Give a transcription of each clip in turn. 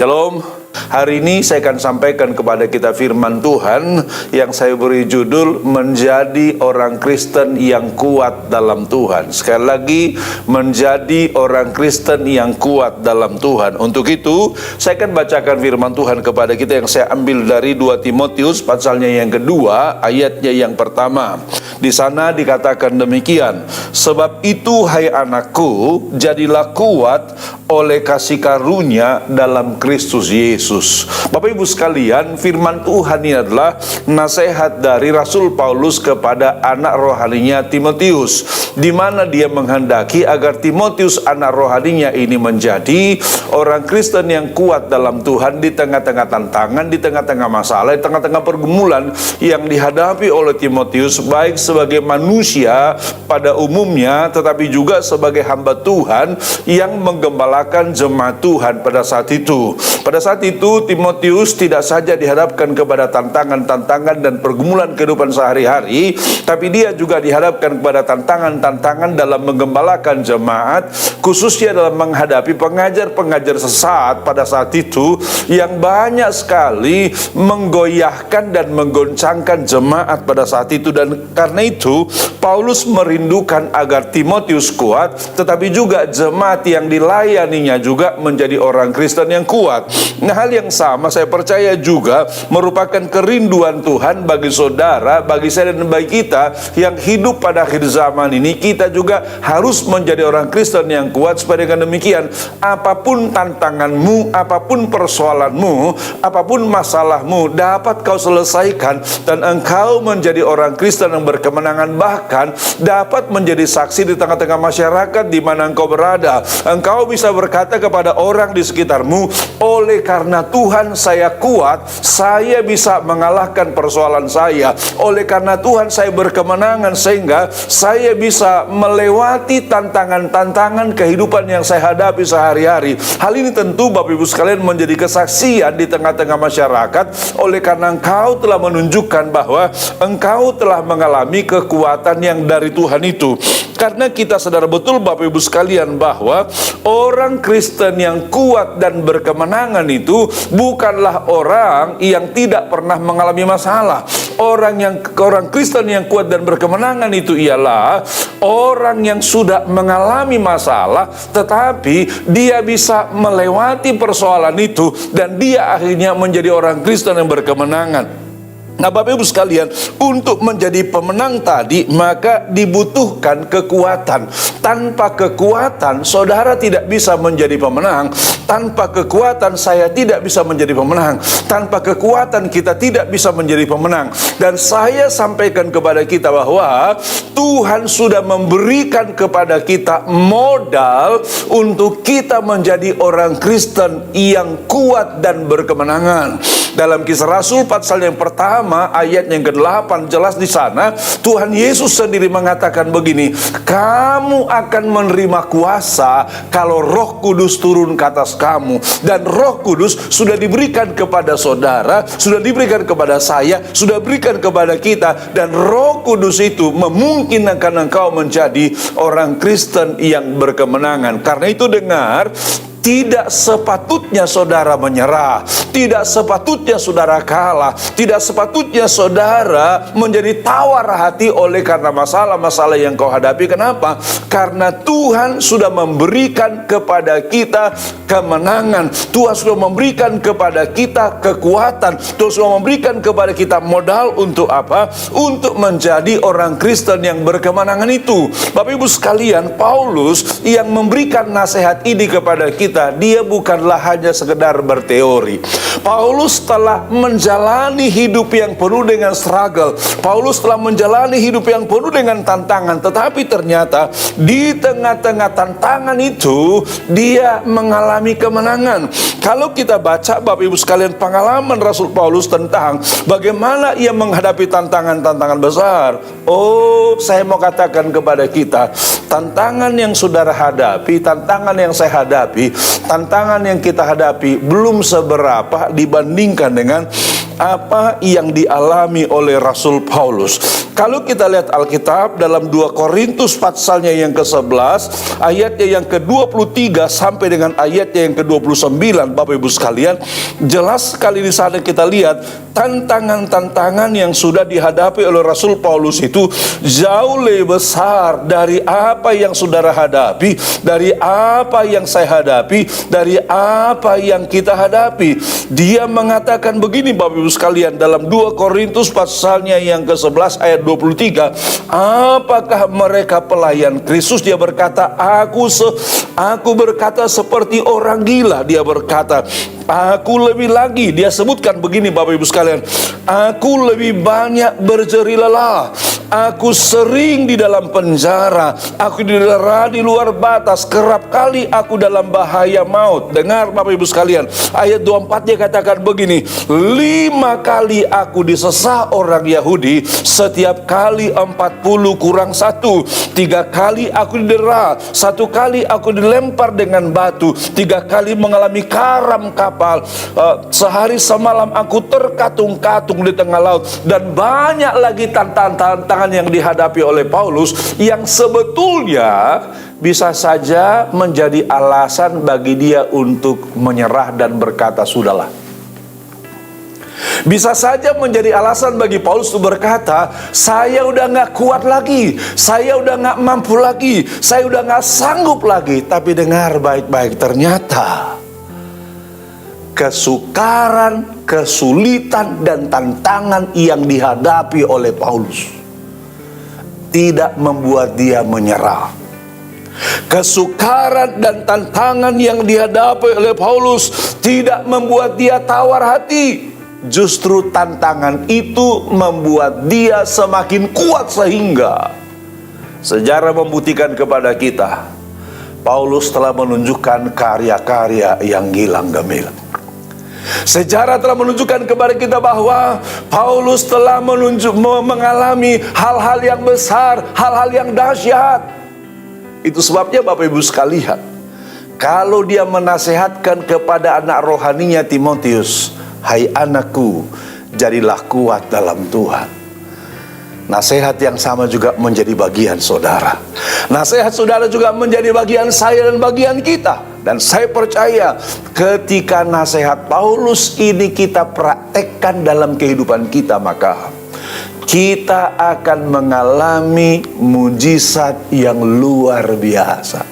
Shalom. Hari ini saya akan sampaikan kepada kita firman Tuhan yang saya beri judul menjadi orang Kristen yang kuat dalam Tuhan. Sekali lagi, menjadi orang Kristen yang kuat dalam Tuhan. Untuk itu, saya akan bacakan firman Tuhan kepada kita yang saya ambil dari 2 Timotius pasalnya yang kedua, ayatnya yang pertama. Di sana dikatakan demikian, sebab itu hai anakku, jadilah kuat oleh kasih karunia dalam Kristus Yesus. Bapak Ibu sekalian, firman Tuhan ini adalah nasihat dari Rasul Paulus kepada anak rohaninya Timotius, di mana dia menghendaki agar Timotius anak rohaninya ini menjadi orang Kristen yang kuat dalam Tuhan di tengah-tengah tantangan, di tengah-tengah masalah, di tengah-tengah pergumulan yang dihadapi oleh Timotius, baik sebagai manusia pada umumnya, tetapi juga sebagai hamba Tuhan yang menggembalakan jemaat Tuhan pada saat itu. Pada saat itu Timotius tidak saja dihadapkan kepada tantangan-tantangan dan pergumulan kehidupan sehari-hari, tapi dia juga dihadapkan kepada tantangan-tantangan dalam menggembalakan jemaat, khususnya dalam menghadapi pengajar-pengajar sesat pada saat itu yang banyak sekali menggoyahkan dan menggoncangkan jemaat pada saat itu. Dan karena itu Paulus merindukan agar Timotius kuat, tetapi juga jemaat yang dilayaninya juga menjadi orang Kristen yang kuat. Nah, hal yang sama saya percaya juga merupakan kerinduan Tuhan bagi saudara, bagi saya dan bagi kita yang hidup pada akhir zaman ini. Kita juga harus menjadi orang Kristen yang kuat, supaya dengan demikian apapun tantanganmu, apapun persoalanmu, apapun masalahmu dapat kau selesaikan, dan engkau menjadi orang Kristen yang berkemenangan, bahkan dapat menjadi saksi di tengah-tengah masyarakat di mana engkau berada. Engkau bisa berkata kepada orang di sekitarmu, oleh karena Tuhan saya kuat, saya bisa mengalahkan persoalan saya. Oleh karena Tuhan saya berkemenangan, sehingga saya bisa melewati tantangan-tantangan kehidupan yang saya hadapi sehari-hari. Hal ini tentu Bapak Ibu sekalian menjadi kesaksian di tengah-tengah masyarakat, oleh karena engkau telah menunjukkan bahwa engkau telah mengalami kekuatan yang dari Tuhan itu. Karena kita sadar betul Bapak Ibu sekalian bahwa orang Kristen yang kuat dan berkemenangan itu bukanlah orang yang tidak pernah mengalami masalah. Orang Kristen yang kuat dan berkemenangan itu ialah orang yang sudah mengalami masalah, tetapi dia bisa melewati persoalan itu, dan dia akhirnya menjadi orang Kristen yang berkemenangan. Nah, Bapak Ibu sekalian, untuk menjadi pemenang tadi maka dibutuhkan kekuatan. Tanpa kekuatan saudara tidak bisa menjadi pemenang. Tanpa kekuatan saya tidak bisa menjadi pemenang. Tanpa kekuatan kita tidak bisa menjadi pemenang. Dan saya sampaikan kepada kita bahwa Tuhan sudah memberikan kepada kita modal untuk kita menjadi orang Kristen yang kuat dan berkemenangan. Dalam Kisah Rasul pasal yang pertama ayat yang ke-8 jelas di sana Tuhan Yesus sendiri mengatakan begini, kamu akan menerima kuasa kalau Roh Kudus turun ke atas kamu. Dan Roh Kudus sudah diberikan kepada saudara, sudah diberikan kepada saya, sudah diberikan kepada kita. Dan Roh Kudus itu memungkinkan engkau menjadi orang Kristen yang berkemenangan. Karena itu dengar, tidak sepatutnya saudara menyerah, tidak sepatutnya saudara kalah, tidak sepatutnya saudara menjadi tawar hati oleh karena masalah-masalah yang kau hadapi. Kenapa? Karena Tuhan sudah memberikan kepada kita kemenangan. Tuhan sudah memberikan kepada kita kekuatan. Tuhan sudah memberikan kepada kita modal untuk apa? Untuk menjadi orang Kristen yang berkemenangan itu. Bapak Ibu sekalian, Paulus yang memberikan nasihat ini kepada kita, dia bukanlah hanya sekedar berteori. Paulus telah menjalani hidup yang penuh dengan struggle. Paulus telah menjalani hidup yang penuh dengan tantangan. Tetapi ternyata di tengah-tengah tantangan itu dia mengalami kemenangan. Kalau kita baca Bapak Ibu sekalian pengalaman Rasul Paulus tentang bagaimana ia menghadapi tantangan-tantangan besar. Oh, saya mau katakan kepada kita, tantangan yang saudara hadapi, tantangan yang saya hadapi, tantangan yang kita hadapi belum seberapa dibandingkan dengan apa yang dialami oleh Rasul Paulus. Kalau kita lihat Alkitab dalam 2 Korintus pasalnya yang ke-11, ayatnya yang ke-23 sampai dengan ayatnya yang ke-29, Bapak Ibu sekalian, jelas sekali di sana kita lihat tantangan-tantangan yang sudah dihadapi oleh Rasul Paulus itu jauh lebih besar dari apa yang saudara hadapi, dari apa yang saya hadapi, dari apa yang kita hadapi. Dia mengatakan begini, Bapak Ibu sekalian, dalam 2 Korintus pasalnya yang ke-11 ayat 23, apakah mereka pelayan Kristus? Dia berkata, aku berkata seperti orang gila. Dia berkata, aku lebih lagi. Dia sebutkan begini, Bapak Ibu sekalian, aku lebih banyak berjeri lelah, aku sering di dalam penjara, aku didera di luar batas, kerap kali aku dalam bahaya maut. Dengar Bapak Ibu sekalian, ayat 24 dia katakan begini, 5 kali aku disesah orang Yahudi, setiap kali 40 kurang 1. 3 kali aku didera, 1 kali aku dilempar dengan batu, 3 kali mengalami karam kapal, sehari semalam aku terkatung-katung di tengah laut. Dan banyak lagi tantangan yang dihadapi oleh Paulus yang sebetulnya bisa saja menjadi alasan bagi dia untuk menyerah dan berkata sudahlah. Bisa saja menjadi alasan bagi Paulus untuk berkata, saya udah gak kuat lagi, saya udah gak mampu lagi, saya udah gak sanggup lagi. Tapi dengar baik-baik, ternyata kesukaran, kesulitan, dan tantangan yang dihadapi oleh Paulus tidak membuat dia menyerah. Kesukaran dan tantangan yang dihadapi oleh Paulus tidak membuat dia tawar hati. Justru tantangan itu membuat dia semakin kuat, sehingga sejarah membuktikan kepada kita, Paulus telah menunjukkan karya-karya yang gilang gemilang. Sejarah telah menunjukkan kepada kita bahwa Paulus telah mengalami hal-hal yang besar, hal-hal yang dahsyat. Itu sebabnya Bapak Ibu sekalian, kalau dia menasehatkan kepada anak rohaninya Timotius, hai anakku, jadilah kuat dalam Tuhan. Nasihat yang sama juga menjadi bagian saudara. Nasihat saudara juga menjadi bagian saya dan bagian kita. Dan saya percaya ketika nasihat Paulus ini kita praktekkan dalam kehidupan kita, maka kita akan mengalami mujizat yang luar biasa.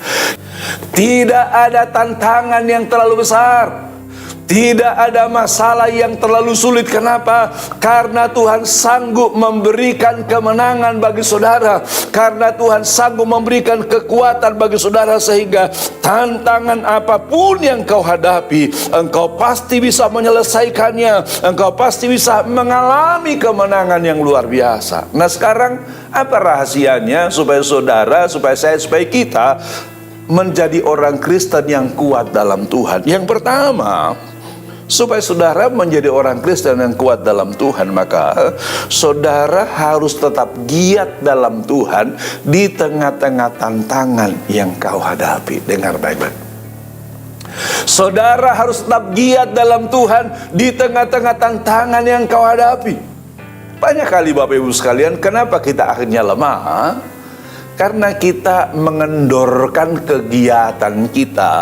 Tidak ada tantangan yang terlalu besar, tidak ada masalah yang terlalu sulit. Kenapa? Karena Tuhan sanggup memberikan kemenangan bagi saudara, karena Tuhan sanggup memberikan kekuatan bagi saudara, sehingga tantangan apapun yang kau hadapi, engkau pasti bisa menyelesaikannya, engkau pasti bisa mengalami kemenangan yang luar biasa. Nah, sekarang apa rahasianya supaya saudara, supaya saya, supaya kita menjadi orang Kristen yang kuat dalam Tuhan? Yang pertama, supaya saudara menjadi orang Kristen yang kuat dalam Tuhan, maka saudara harus tetap giat dalam Tuhan di tengah-tengah tantangan yang kau hadapi. Dengar baik-baik. Saudara harus tetap giat dalam Tuhan di tengah-tengah tantangan yang kau hadapi. Banyak kali Bapak Ibu sekalian, kenapa kita akhirnya lemah? Karena kita mengendorkan kegiatan kita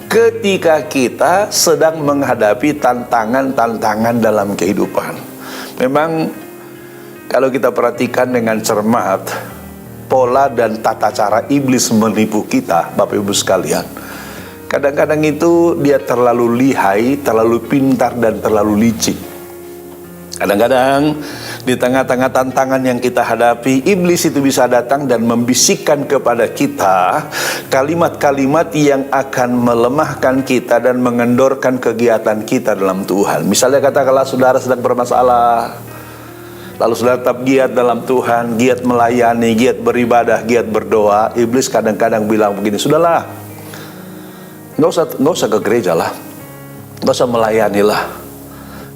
ketika kita sedang menghadapi tantangan-tantangan dalam kehidupan. Memang kalau kita perhatikan dengan cermat, pola dan tata cara iblis menipu kita, Bapak Ibu sekalian, kadang-kadang itu dia terlalu lihai, terlalu pintar, dan terlalu licik. Kadang-kadang di tengah-tengah tantangan yang kita hadapi, iblis itu bisa datang dan membisikkan kepada kita kalimat-kalimat yang akan melemahkan kita dan mengendorkan kegiatan kita dalam Tuhan. Misalnya katakanlah saudara sedang bermasalah, lalu saudara tetap giat dalam Tuhan, giat melayani, giat beribadah, giat berdoa. Iblis kadang-kadang bilang begini, sudahlah, nggak usah ke gereja lah, nggak usah melayani lah.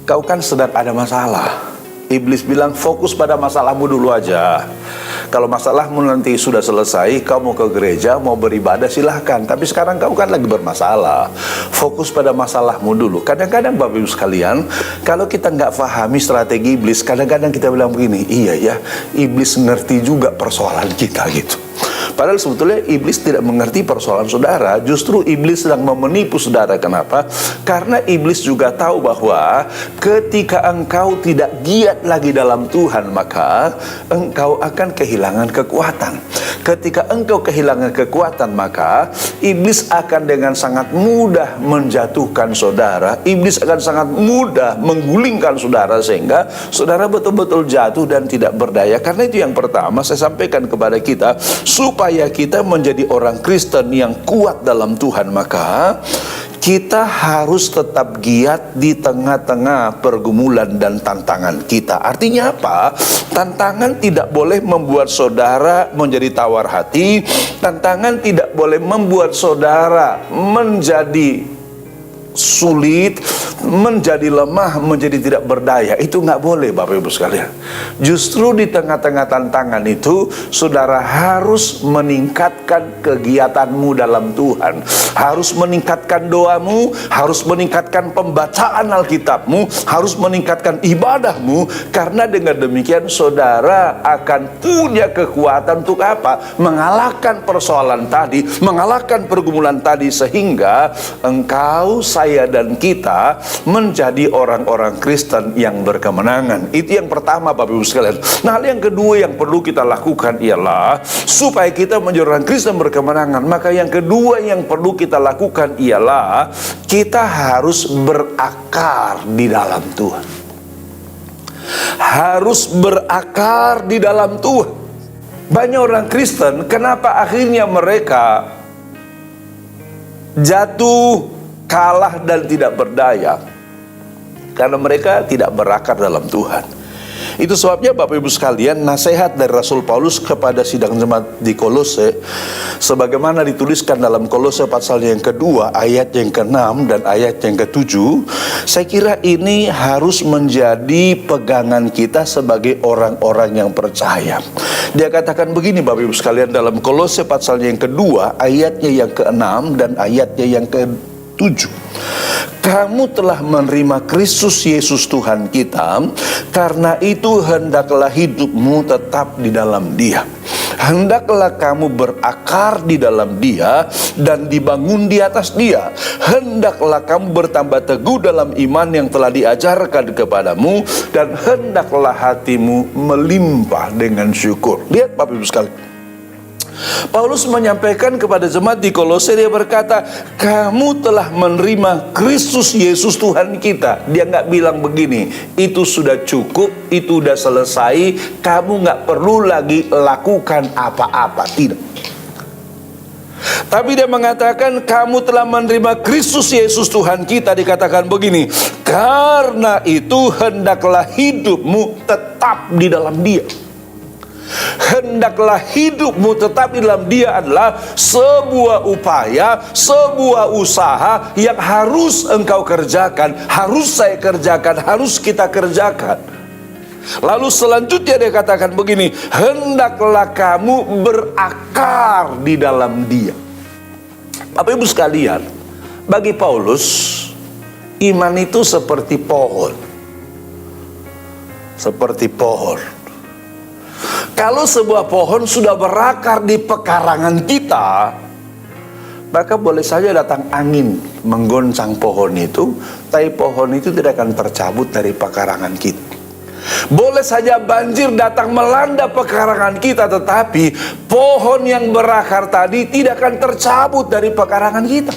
Kau kan sedang ada masalah. Iblis bilang, fokus pada masalahmu dulu aja. Kalau masalahmu nanti sudah selesai, kau mau ke gereja, mau beribadah, silahkan. Tapi sekarang kau kan lagi bermasalah. Fokus pada masalahmu dulu. Kadang-kadang Bapak Ibu sekalian, kalau kita nggak pahami strategi iblis, kadang-kadang kita bilang begini, iya ya, iblis ngerti juga persoalan kita gitu. Padahal sebetulnya iblis tidak mengerti persoalan saudara. Justru iblis sedang menipu saudara. Kenapa? Karena iblis juga tahu bahwa ketika engkau tidak giat lagi dalam Tuhan, maka engkau akan kehilangan kekuatan. Ketika engkau kehilangan kekuatan, maka iblis akan dengan sangat mudah menjatuhkan saudara. Iblis akan sangat mudah menggulingkan saudara, sehingga saudara betul-betul jatuh dan tidak berdaya. Karena itu yang pertama saya sampaikan kepada kita, supaya kita menjadi orang Kristen yang kuat dalam Tuhan, maka kita harus tetap giat di tengah-tengah pergumulan dan tantangan kita. Artinya apa? Tantangan tidak boleh membuat saudara menjadi tawar hati. Tantangan tidak boleh membuat saudara menjadi sulit, menjadi lemah, menjadi tidak berdaya. Itu nggak boleh Bapak Ibu sekalian. Justru di tengah-tengah tantangan itu, saudara harus meningkatkan kegiatanmu dalam Tuhan, harus meningkatkan doamu, harus meningkatkan pembacaan Alkitabmu, harus meningkatkan ibadahmu. Karena dengan demikian saudara akan punya kekuatan untuk apa? Mengalahkan persoalan tadi, mengalahkan pergumulan tadi, sehingga engkau, saya dan kita menjadi orang-orang Kristen yang berkemenangan. Itu yang pertama Bapak Ibu sekalian. Nah, hal yang kedua yang perlu kita lakukan ialah supaya kita menjadi orang Kristen berkemenangan, maka yang kedua yang perlu kita lakukan ialah kita harus berakar di dalam Tuhan. Harus berakar di dalam Tuhan. Banyak orang Kristen, kenapa akhirnya mereka jatuh, kalah dan tidak berdaya? Karena mereka tidak berakar dalam Tuhan. Itu sebabnya Bapak Ibu sekalian, nasihat dari Rasul Paulus kepada sidang jemaat di Kolose, sebagaimana dituliskan dalam Kolose pasal yang kedua, ayat yang ke-6 dan ayat yang ke-7, saya kira ini harus menjadi pegangan kita sebagai orang-orang yang percaya. Dia katakan begini Bapak Ibu sekalian, dalam Kolose pasal yang kedua, ayatnya yang ke-6 dan ayatnya yang ke-7. Kamu telah menerima Kristus Yesus Tuhan kita, karena itu hendaklah hidupmu tetap di dalam Dia. Hendaklah kamu berakar di dalam Dia dan dibangun di atas Dia. Hendaklah kamu bertambah teguh dalam iman yang telah diajarkan kepadamu, dan hendaklah hatimu melimpah dengan syukur. Lihat Bapak Ibu sekalian, Paulus menyampaikan kepada jemaat di Kolose, dia berkata, kamu telah menerima Kristus Yesus Tuhan kita. Dia nggak bilang begini, itu sudah cukup, itu sudah selesai, kamu nggak perlu lagi lakukan apa-apa. Tidak. Tapi dia mengatakan, kamu telah menerima Kristus Yesus Tuhan kita. Dikatakan begini, karena itu hendaklah hidupmu tetap di dalam Dia. Hendaklah hidupmu tetap di dalam Dia adalah sebuah upaya, sebuah usaha yang harus engkau kerjakan, harus saya kerjakan, harus kita kerjakan. Lalu selanjutnya dia katakan begini, hendaklah kamu berakar di dalam Dia. Bapak Ibu sekalian, bagi Paulus, iman itu seperti pohon. Seperti pohon. Kalau sebuah pohon sudah berakar di pekarangan kita, maka boleh saja datang angin menggoncang pohon itu, tapi pohon itu tidak akan tercabut dari pekarangan kita. Boleh saja banjir datang melanda pekarangan kita, tetapi pohon yang berakar tadi tidak akan tercabut dari pekarangan kita.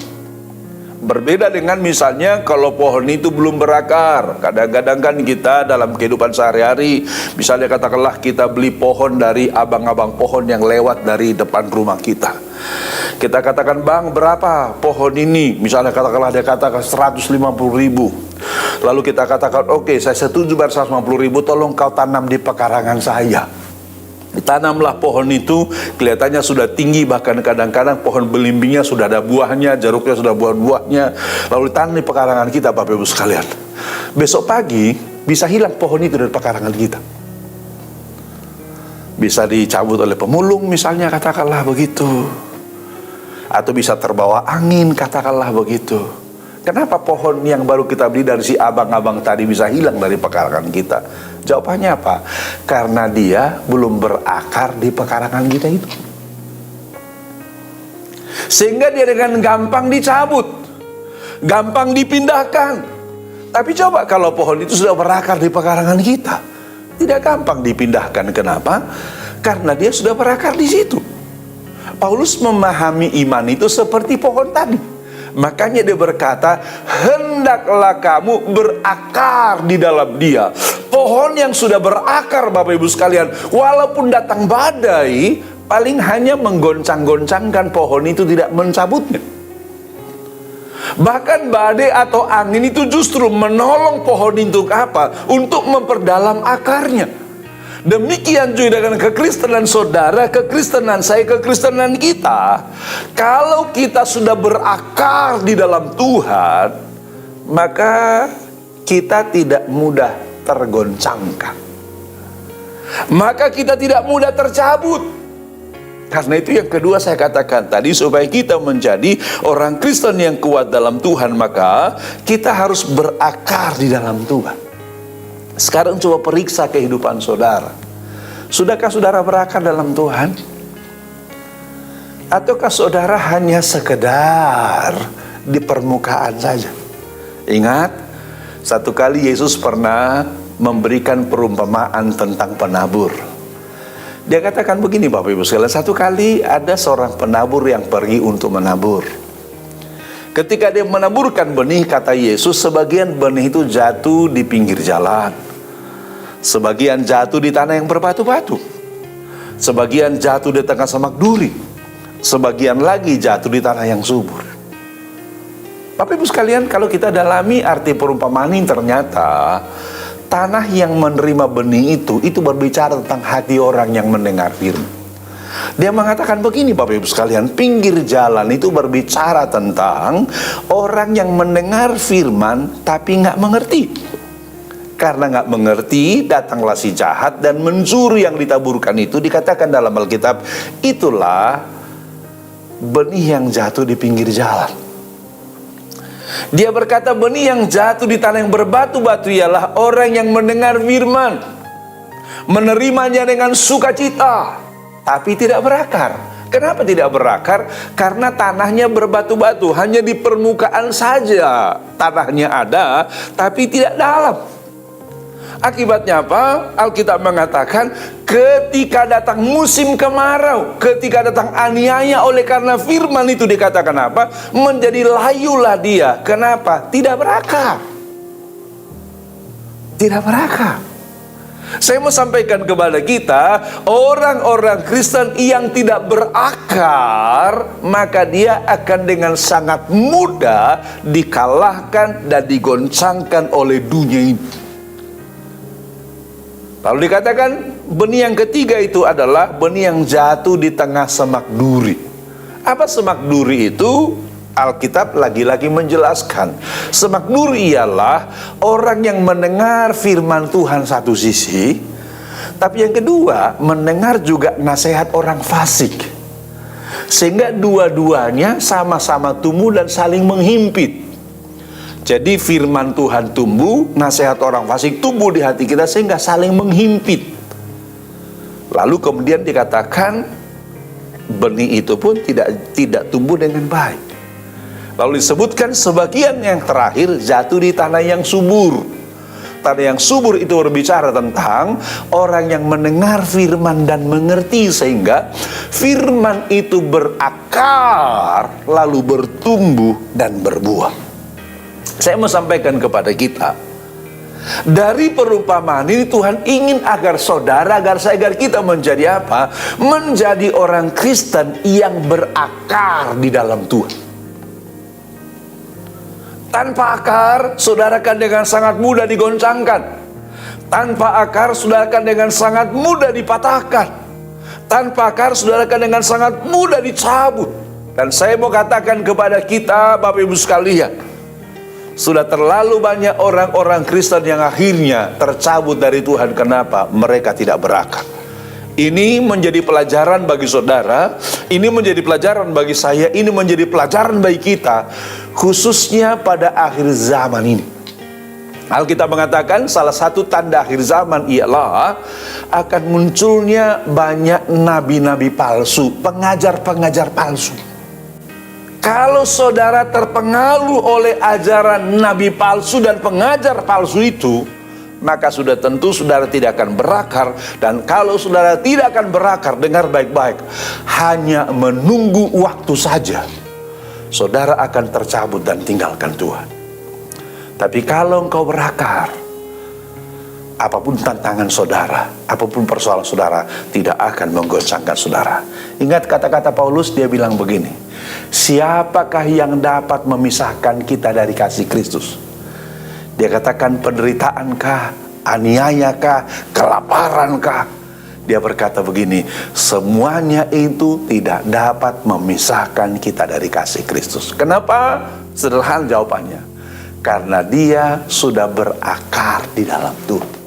Berbeda dengan misalnya kalau pohon itu belum berakar. Kadang-kadang kan kita dalam kehidupan sehari-hari, misalnya katakanlah kita beli pohon dari abang-abang pohon yang lewat dari depan rumah kita. Kita katakan, bang, berapa pohon ini? Misalnya katakanlah dia katakan 150.000. Lalu kita katakan, oke, saya setuju bayar 150.000, tolong kau tanam di pekarangan saya. Tanamlah pohon itu, kelihatannya sudah tinggi, bahkan kadang-kadang pohon belimbingnya sudah ada buahnya, jaruknya sudah buah-buahnya. Lalu ditanam di pekarangan kita Bapak Ibu sekalian. Besok pagi bisa hilang pohon itu dari pekarangan kita. Bisa dicabut oleh pemulung misalnya, katakanlah begitu. Atau bisa terbawa angin, katakanlah begitu. Kenapa pohon yang baru kita beli dari si abang-abang tadi bisa hilang dari pekarangan kita? Jawabannya apa? Karena dia belum berakar di pekarangan kita itu. Sehingga dia dengan gampang dicabut, gampang dipindahkan. Tapi coba kalau pohon itu sudah berakar di pekarangan kita, tidak gampang dipindahkan. Kenapa? Karena dia sudah berakar di situ. Paulus memahami iman itu seperti pohon tadi. Makanya dia berkata, hendaklah kamu berakar di dalam dia. Pohon yang sudah berakar, Bapak Ibu sekalian, walaupun datang badai, paling hanya menggoncang-goncangkan pohon itu, tidak mencabutnya. Bahkan badai atau angin itu justru menolong pohon itu apa? Untuk memperdalam akarnya. Demikian juga dengan kekristenan saudara, kekristenan saya, kekristenan kita. Kalau kita sudah berakar di dalam Tuhan, maka kita tidak mudah tergoncangkan. Maka kita tidak mudah tercabut. Karena itu yang kedua saya katakan tadi, supaya kita menjadi orang Kristen yang kuat dalam Tuhan, maka kita harus berakar di dalam Tuhan. Sekarang coba periksa kehidupan saudara. Sudahkah saudara berakar dalam Tuhan? Ataukah saudara hanya sekedar di permukaan saja? Ingat, satu kali Yesus pernah memberikan perumpamaan tentang penabur. Dia katakan begini, Bapak Ibu sekalian, satu kali ada seorang penabur yang pergi untuk menabur. Ketika dia menaburkan benih, kata Yesus, sebagian benih itu jatuh di pinggir jalan, sebagian jatuh di tanah yang berbatu-batu, sebagian jatuh di tengah semak duri, sebagian lagi jatuh di tanah yang subur. Bapak Ibu sekalian, kalau kita dalami arti perumpamaan ini, ternyata tanah yang menerima benih itu berbicara tentang hati orang yang mendengar firman. Dia mengatakan begini, Bapak Ibu sekalian, pinggir jalan itu berbicara tentang orang yang mendengar firman tapi nggak mengerti. Karena nggak mengerti, datanglah si jahat dan mencuri yang ditaburkan itu. Dikatakan dalam Alkitab, itulah benih yang jatuh di pinggir jalan. Dia berkata, benih yang jatuh di tanah yang berbatu-batu ialah orang yang mendengar firman, menerimanya dengan sukacita, tapi tidak berakar. Kenapa tidak berakar? Karena tanahnya berbatu-batu, hanya di permukaan saja tanahnya ada, tapi tidak dalam. Akibatnya apa? Alkitab mengatakan, ketika datang musim kemarau, ketika datang aniaya oleh karena firman itu, dikatakan apa? Menjadi layulah dia. Kenapa? Tidak berakar. Tidak berakar. Saya mau sampaikan kepada kita, orang-orang Kristen yang tidak berakar, maka dia akan dengan sangat mudah dikalahkan dan digoncangkan oleh dunia ini. Lalu dikatakan benih yang ketiga itu adalah benih yang jatuh di tengah semak duri. Apa semak duri itu? Alkitab lagi-lagi menjelaskan. Semak duri ialah orang yang mendengar firman Tuhan satu sisi, tapi yang kedua mendengar juga nasihat orang fasik. Sehingga dua-duanya sama-sama tumbuh dan saling menghimpit. Jadi firman Tuhan tumbuh, nasihat orang fasik tumbuh di hati kita sehingga saling menghimpit. Lalu kemudian dikatakan benih itu pun tidak tumbuh dengan baik. Lalu disebutkan sebagian yang terakhir jatuh di tanah yang subur. Tanah yang subur itu berbicara tentang orang yang mendengar firman dan mengerti, sehingga firman itu berakar lalu bertumbuh dan berbuah. Saya mau sampaikan kepada kita, dari perumpamaan ini Tuhan ingin agar saudara, agar saya, agar kita menjadi apa? Menjadi orang Kristen yang berakar di dalam Tuhan. Tanpa akar, saudara akan dengan sangat mudah digoncangkan. Tanpa akar, saudara akan dengan sangat mudah dipatahkan. Tanpa akar, saudara akan dengan sangat mudah dicabut. Dan saya mau katakan kepada kita, Bapak Ibu sekalian, Sudah terlalu banyak orang-orang Kristen yang akhirnya tercabut dari Tuhan. Kenapa? Mereka tidak berakar. Ini menjadi pelajaran bagi saudara, ini menjadi pelajaran bagi saya, ini menjadi pelajaran bagi kita, khususnya pada akhir zaman ini. Alkitab mengatakan salah satu tanda akhir zaman ialah akan munculnya banyak nabi-nabi palsu, pengajar-pengajar palsu. Kalau saudara terpengaruh oleh ajaran nabi palsu dan pengajar palsu itu, maka sudah tentu saudara tidak akan berakar. Dan kalau saudara tidak akan berakar, dengar baik-baik, hanya menunggu waktu saja saudara akan tercabut dan tinggalkan Tuhan. Tapi kalau engkau berakar, apapun tantangan saudara, apapun persoalan saudara, tidak akan menggoncangkan saudara. Ingat kata-kata Paulus, dia bilang begini, siapakah yang dapat memisahkan kita dari kasih Kristus? Dia katakan, penderitaankah, aniayakah, kelaparankah? Dia berkata begini, semuanya itu tidak dapat memisahkan kita dari kasih Kristus. Kenapa? Sederhana jawabannya, karena dia sudah berakar di dalam Tuhan.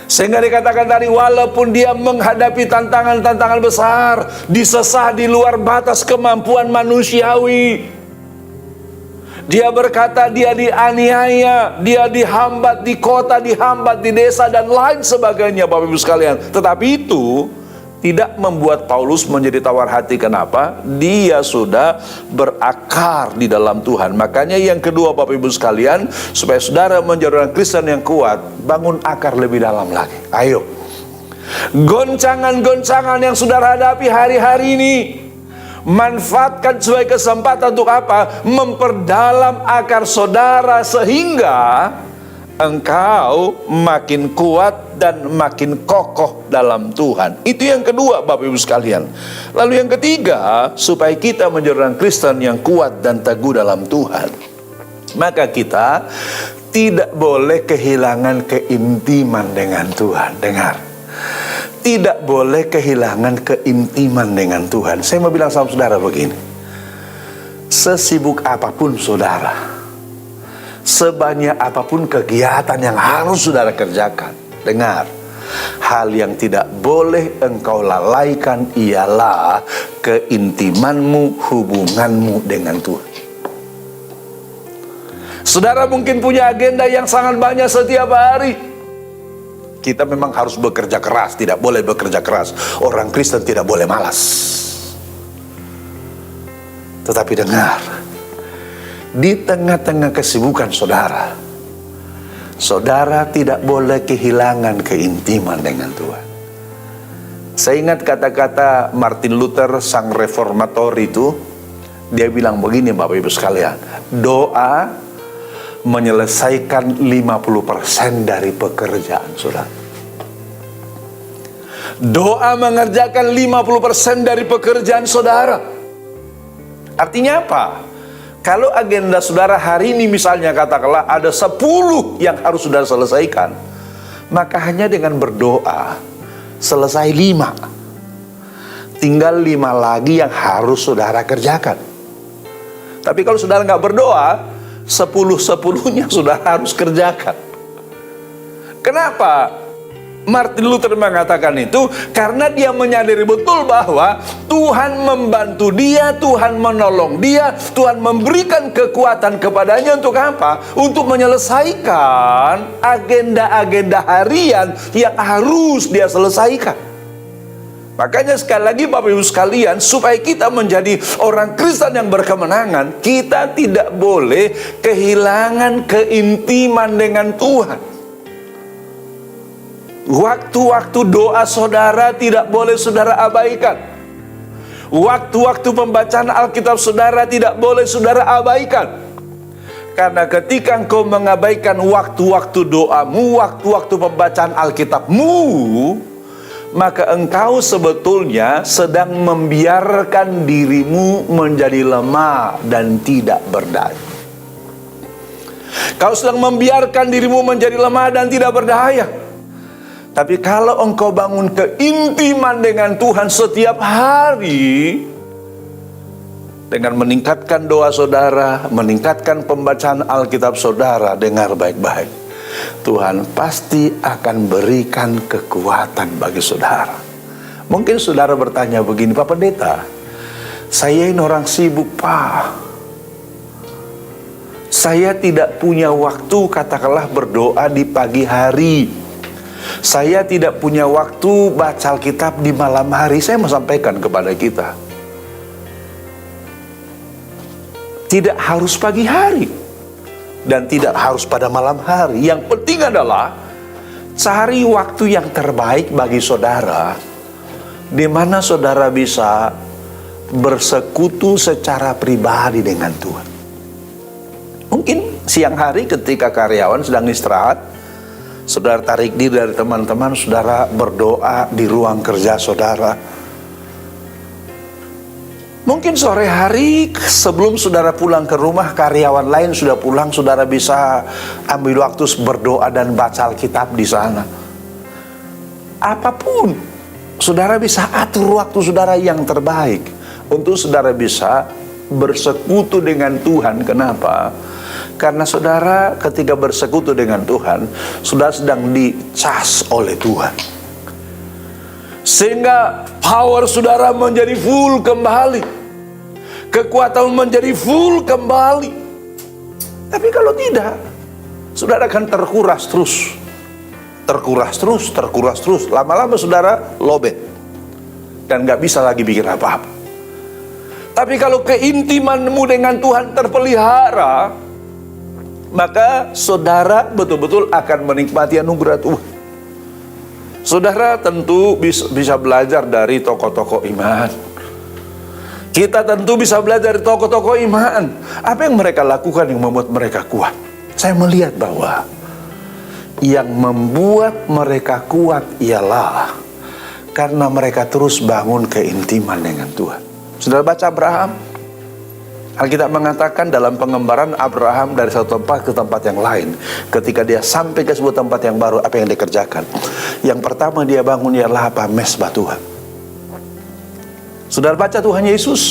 Sehingga dikatakan tadi, walaupun dia menghadapi tantangan-tantangan besar, disesah di luar batas kemampuan manusiawi, dia berkata dia dianiaya, dia dihambat di kota, dihambat di desa, dan lain sebagainya, Bapak Ibu sekalian. Tetapi itu tidak membuat Paulus menjadi tawar hati. Kenapa? Dia sudah berakar di dalam Tuhan. Makanya yang kedua, Bapak Ibu sekalian, supaya saudara menjadi orang Kristen yang kuat, bangun akar lebih dalam lagi. Ayo, goncangan-goncangan yang saudara hadapi hari-hari ini, manfaatkan sebagai kesempatan untuk apa? Memperdalam akar saudara sehingga engkau makin kuat dan makin kokoh dalam Tuhan. Itu yang kedua, Bapak Ibu sekalian. Lalu yang ketiga, supaya kita menjadi orang Kristen yang kuat dan teguh dalam Tuhan, maka kita tidak boleh kehilangan keintiman dengan Tuhan. Dengar, tidak boleh kehilangan keintiman dengan Tuhan. Saya mau bilang sama saudara begini, sesibuk apapun saudara, sebanyak apapun kegiatan yang harus saudara kerjakan, dengar, hal yang tidak boleh engkau lalaikan ialah keintimanmu, hubunganmu dengan Tuhan. Saudara mungkin punya agenda yang sangat banyak setiap hari. Kita memang harus bekerja keras, tidak boleh bekerja keras. Orang Kristen tidak boleh malas. Tetapi dengar, di tengah-tengah kesibukan saudara, saudara tidak boleh kehilangan keintiman dengan Tuhan. Saya ingat kata-kata Martin Luther, sang reformator itu. Dia bilang begini, Bapak Ibu sekalian, doa menyelesaikan 50% dari pekerjaan saudara. Doa mengerjakan 50% dari pekerjaan saudara. Artinya apa? Kalau agenda saudara hari ini misalnya katakanlah ada 10 yang harus saudara selesaikan, maka hanya dengan berdoa selesai 5. Tinggal 5 lagi yang harus saudara kerjakan. Tapi kalau saudara nggak berdoa, 10-10-nya saudara harus kerjakan. Kenapa Martin Luther mengatakan itu? Karena dia menyadari betul bahwa Tuhan membantu dia, Tuhan menolong dia, Tuhan memberikan kekuatan kepadanya untuk apa? Untuk menyelesaikan agenda-agenda harian yang harus dia selesaikan. Makanya sekali lagi Bapak Ibu sekalian, supaya kita menjadi orang Kristen yang berkemenangan, kita tidak boleh kehilangan keintiman dengan Tuhan. Waktu-waktu doa saudara tidak boleh saudara abaikan. Waktu-waktu pembacaan Alkitab saudara tidak boleh saudara abaikan. Karena ketika engkau mengabaikan waktu-waktu doamu, waktu-waktu pembacaan Alkitabmu, maka engkau sebetulnya sedang membiarkan dirimu menjadi lemah dan tidak berdaya. Kau sedang membiarkan dirimu menjadi lemah dan tidak berdaya. Tapi kalau engkau bangun keintiman dengan Tuhan setiap hari, dengan meningkatkan doa saudara, meningkatkan pembacaan Alkitab saudara. Dengar baik-baik, Tuhan pasti akan berikan kekuatan bagi saudara. Mungkin saudara bertanya begini, Pak Pendeta, saya ini orang sibuk, Pak. Saya tidak punya waktu katakanlah berdoa di pagi hari. Saya tidak punya waktu baca Alkitab di malam hari. Saya mau sampaikan kepada kita, tidak harus pagi hari dan tidak harus pada malam hari. Yang penting adalah cari waktu yang terbaik bagi saudara, di mana saudara bisa bersekutu secara pribadi dengan Tuhan. Mungkin siang hari ketika karyawan sedang istirahat, saudara tarik diri dari teman-teman, saudara berdoa di ruang kerja saudara. Mungkin sore hari sebelum saudara pulang ke rumah, karyawan lain sudah pulang, saudara bisa ambil waktu berdoa dan baca Alkitab di sana. Apapun, saudara bisa atur waktu saudara yang terbaik untuk saudara bisa bersekutu dengan Tuhan. Kenapa? Karena saudara ketika bersekutu dengan Tuhan, saudara sedang dicas oleh Tuhan, sehingga power saudara menjadi full kembali, kekuatan menjadi full kembali. Tapi kalau tidak, saudara akan terkuras terus. Lama-lama saudara lobet dan gak bisa lagi bikin apa-apa. Tapi kalau keintimanmu dengan Tuhan terpelihara, maka saudara betul-betul akan menikmati anugerah Tuhan. Saudara tentu bisa belajar dari tokoh-tokoh iman. Kita tentu bisa belajar dari tokoh-tokoh iman. Apa yang mereka lakukan yang membuat mereka kuat? Saya melihat bahwa yang membuat mereka kuat ialah karena mereka terus bangun keintiman dengan Tuhan. Saudara baca Abraham, Alkitab mengatakan dalam pengembaraan Abraham dari satu tempat ke tempat yang lain. Ketika dia sampai ke sebuah tempat yang baru, apa yang dia kerjakan? Yang pertama dia bangun ialah apa? Mezbah Tuhan. Saudara baca Tuhan Yesus,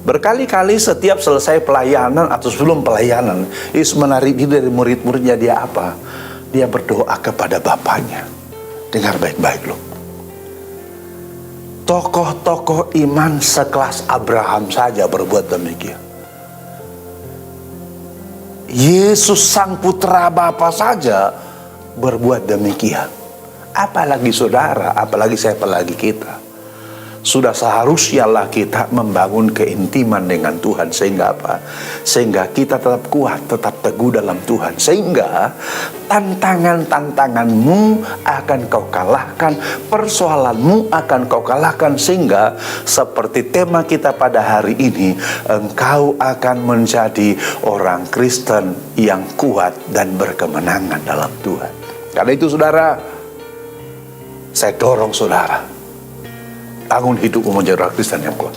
berkali-kali setiap selesai pelayanan atau sebelum pelayanan, Yesus menarik diri dari murid-muridnya. Dia apa? Dia berdoa kepada Bapaknya. Dengar baik-baik loh. Tokoh-tokoh iman sekelas Abraham saja berbuat demikian. Yesus sang putra Bapa saja berbuat demikian. Apalagi saudara, apalagi saya, apalagi kita. Sudah seharusnya lah kita membangun keintiman dengan Tuhan. Sehingga apa? Sehingga kita tetap kuat, tetap teguh dalam Tuhan. Sehingga tantangan-tantanganmu akan kau kalahkan, persoalanmu akan kau kalahkan. Sehingga seperti tema kita pada hari ini, engkau akan menjadi orang Kristen yang kuat dan berkemenangan dalam Tuhan. Karena itu saudara, saya dorong saudara, bangun hidupmu menjadi orang Kristen yang kuat.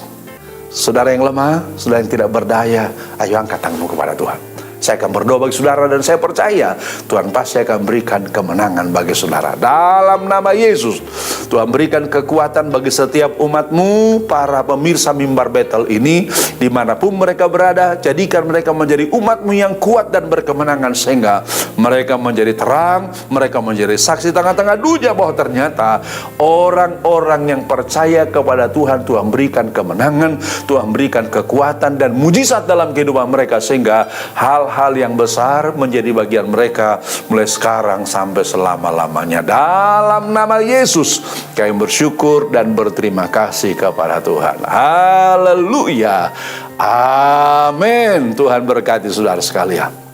Saudara yang lemah, saudara yang tidak berdaya, ayo angkat tanganmu kepada Tuhan. Saya akan berdoa bagi saudara dan saya percaya Tuhan pasti akan berikan kemenangan bagi saudara. Dalam nama Yesus, Tuhan berikan kekuatan bagi setiap umatmu, para pemirsa Mimbar Betel ini, dimanapun mereka berada, jadikan mereka menjadi umatmu yang kuat dan berkemenangan, sehingga mereka menjadi terang, mereka menjadi saksi tengah-tengah dunia bahwa ternyata orang-orang yang percaya kepada Tuhan, Tuhan berikan kemenangan, Tuhan berikan kekuatan dan mujizat dalam kehidupan mereka, sehingga hal-hal yang besar menjadi bagian mereka mulai sekarang sampai selama-lamanya. Dalam nama Yesus kami bersyukur dan berterima kasih kepada Tuhan. Haleluya. Amin. Tuhan berkati saudara sekalian.